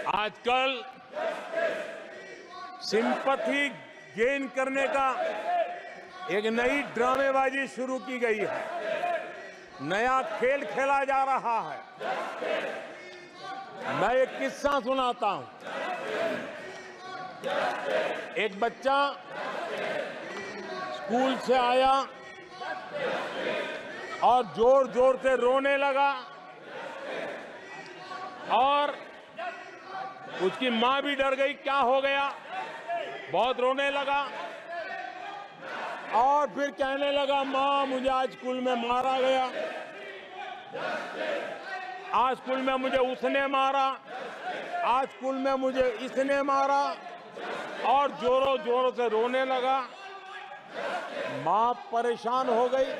आजकल sympathy gain करने का एक नई ड्रामेबाजी शुरू की गई है। नया खेल खेला जा रहा है। मैं एक किस्सा सुनाता हूं। एक बच्चा स्कूल से आया और जोर जोर से रोने लगा और उसकी मां भी डर गई, क्या हो गया, बहुत रोने लगा और फिर कहने लगा, मां मुझे आज स्कूल में मारा गया, आज स्कूल में मुझे उसने मारा, आज स्कूल में मुझे इसने मारा, और जोरों जोरों से रोने लगा। मां परेशान हो गई।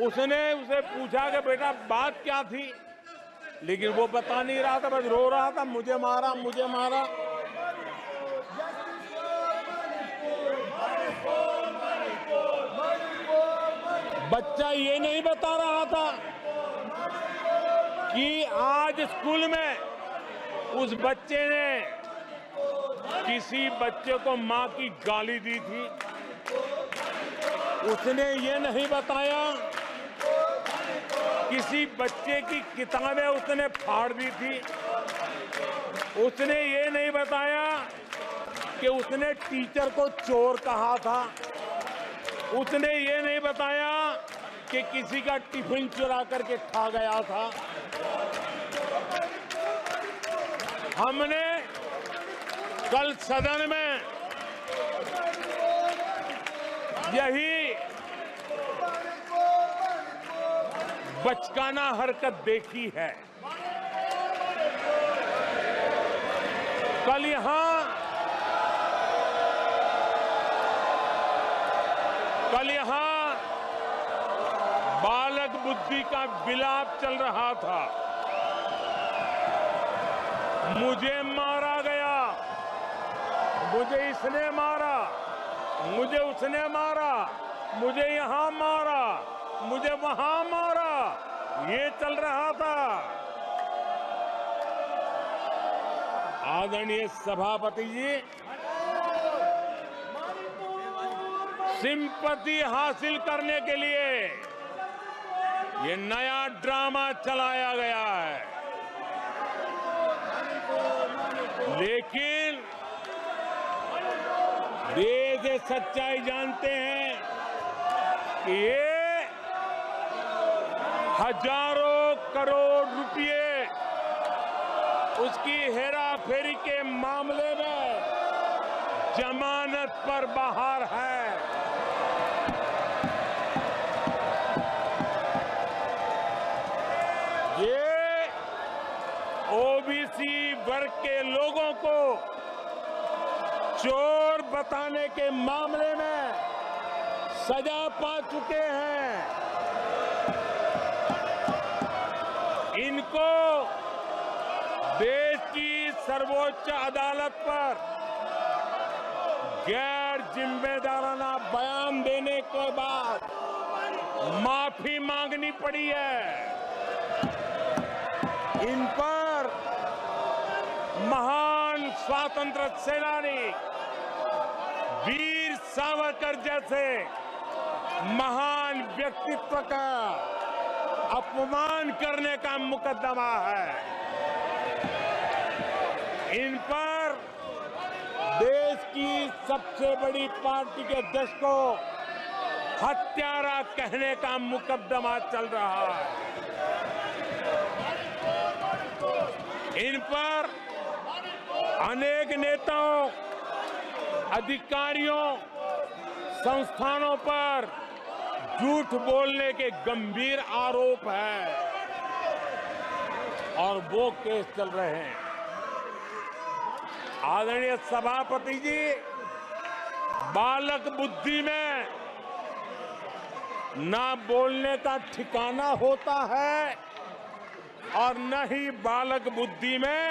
उसने उसे पूछा कि बेटा बात क्या थी, लेकिन वो बता नहीं रहा था, बस रो रहा था, मुझे मारा मुझे मारा। बच्चा ये नहीं बता रहा था कि आज स्कूल में उस बच्चे ने किसी बच्चे को मां की गाली दी थी। उसने ये नहीं बताया किसी बच्चे की किताबें उसने फाड़ दी थी। उसने ये नहीं बताया कि उसने टीचर को चोर कहा था। उसने ये नहीं बताया कि किसी का टिफिन चुरा करके खा गया था। हमने कल सदन में यही बचकाना हरकत देखी है। कल यहां बालक बुद्धि का विलाप चल रहा था। मुझे मारा गया, मुझे इसने मारा, मुझे उसने मारा, मुझे यहां मारा, मुझे वहां मारा, ये चल रहा था। आदरणीय सभापति जी, सिंपैथी हासिल करने के लिए ये नया ड्रामा चलाया गया है। लेकिन देश ये सच्चाई जानते हैं कि ये हजारों करोड़ रुपए उसकी हेराफेरी के मामले में जमानत पर बाहर है। ये ओबीसी वर्ग के लोगों को चोर बताने के मामले में सजा पा चुके हैं। इनको देश की सर्वोच्च अदालत पर गैर जिम्मेदाराना बयान देने के बाद माफी मांगनी पड़ी है। इन पर महान स्वातंत्र सेनानी वीर सावरकर जैसे महान व्यक्तित्व का अपमान करने का मुकदमा है। इन पर देश की सबसे बड़ी पार्टी के अध्यक्ष को हत्यारा कहने का मुकदमा चल रहा है। इन पर अनेक नेताओं, अधिकारियों, संस्थानों पर झूठ बोलने के गंभीर आरोप है और वो केस चल रहे हैं। आदरणीय सभापति जी, बालक बुद्धि में ना बोलने का ठिकाना होता है और न ही बालक बुद्धि में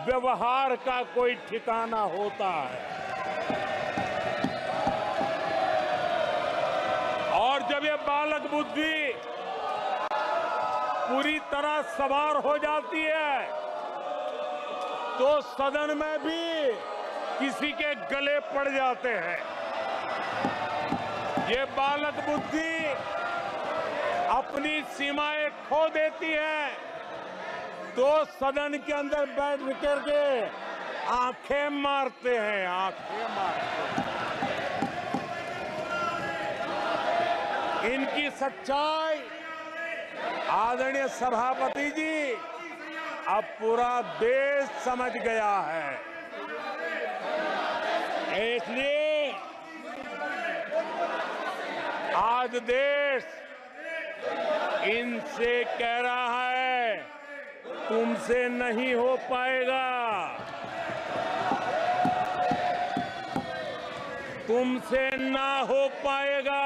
व्यवहार का कोई ठिकाना होता है। और जब ये बालक बुद्धि पूरी तरह सवार हो जाती है तो सदन में भी किसी के गले पड़ जाते हैं। ये बालक बुद्धि अपनी सीमाएं खो देती है तो सदन के अंदर बैठ करके आंखें मारते हैं, आंखें मारते हैं। इनकी सच्चाई आदरणीय सभापति जी अब पूरा देश समझ गया है। इसलिए आज देश इनसे कह रहा है तुमसे नहीं हो पाएगा, तुमसे ना हो पाएगा।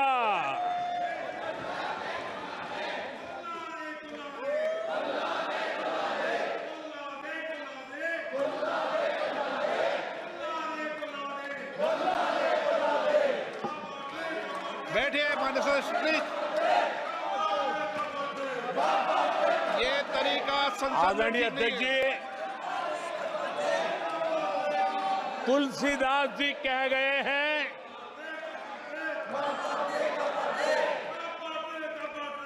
बैठिए माननीय सदस्य प्लीज। ये तरीका आदरणीय अध्यक्ष जी, तुलसीदास जी कह गए हैं,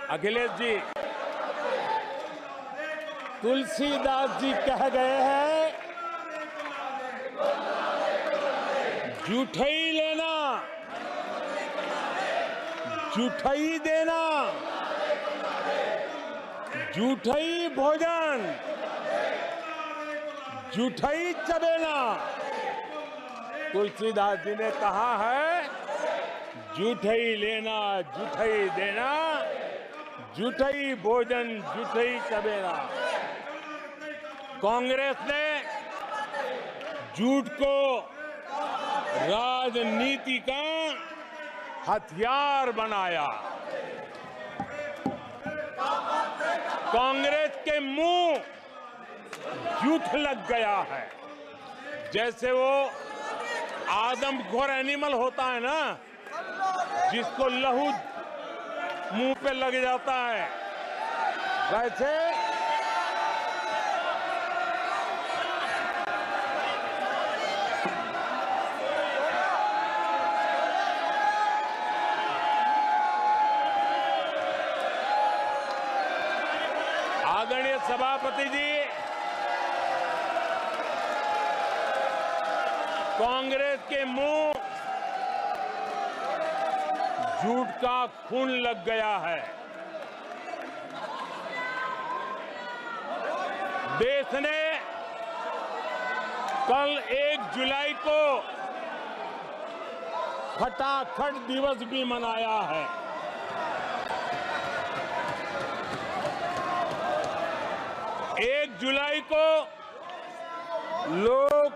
अखिलेश जी, तुलसीदास जी कह गए हैं, जूठई लेना जूठई देना, जूठई भोजन जूठई चबेना। तुलसीदास जी ने कहा है जूठई लेना जूठई देना, जूठई भोजन जूठई चबेना। कांग्रेस ने झूठ को राजनीति का हथियार बनाया। कांग्रेस के मुंह झूठ लग गया है। जैसे वो आदमखोर एनिमल होता है ना, जिसको लहू मुंह पे लग जाता है, वैसे आदरणीय सभापति जी, कांग्रेस के मुंह झूठ का खून लग गया है। देश ने कल 1 जुलाई को खटाखट दिवस भी मनाया है। एक जुलाई को लोग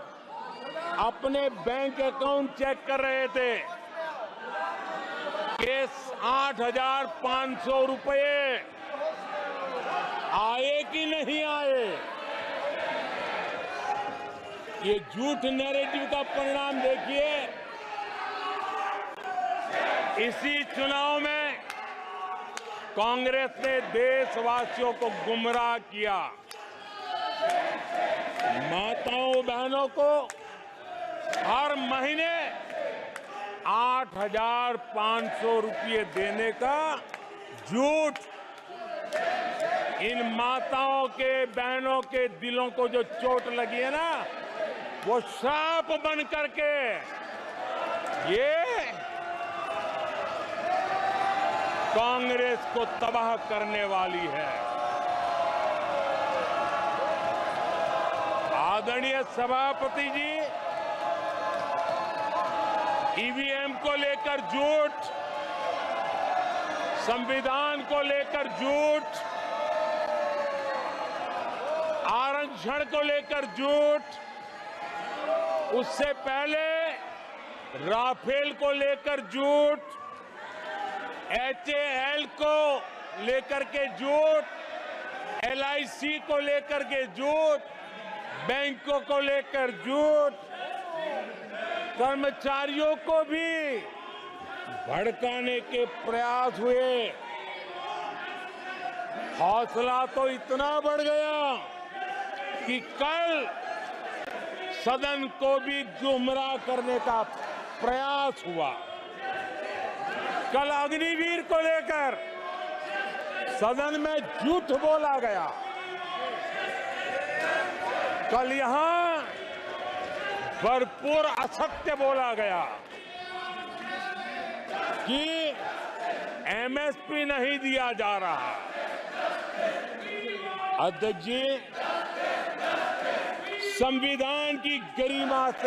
अपने बैंक अकाउंट चेक कर रहे थे कि 8,500 रुपए आए कि नहीं आए। ये झूठ नैरेटिव का परिणाम देखिए। इसी चुनाव में कांग्रेस ने देशवासियों को गुमराह किया। माताओं बहनों को हर महीने 8,500 रुपये देने का झूठ। इन माताओं के बहनों के दिलों को जो चोट लगी है ना, वो श्राप बन करके ये कांग्रेस को तबाह करने वाली है। आदरणीय सभापति जी, ईवीएम को लेकर झूठ, संविधान को लेकर झूठ, आरक्षण को लेकर झूठ, उससे पहले राफेल को लेकर झूठ, HAL को लेकर के झूठ, LIC को लेकर के झूठ, बैंकों को लेकर झूठ, कर्मचारियों को भी भड़काने के प्रयास हुए। हौसला तो इतना बढ़ गया कि कल सदन को भी गुमराह करने का प्रयास हुआ। कल अग्निवीर को लेकर सदन में झूठ बोला गया। कल यहां भरपूर असत्य बोला गया कि एमएसपी नहीं दिया जा रहा। अध्यक्ष जी, संविधान की गरिमा से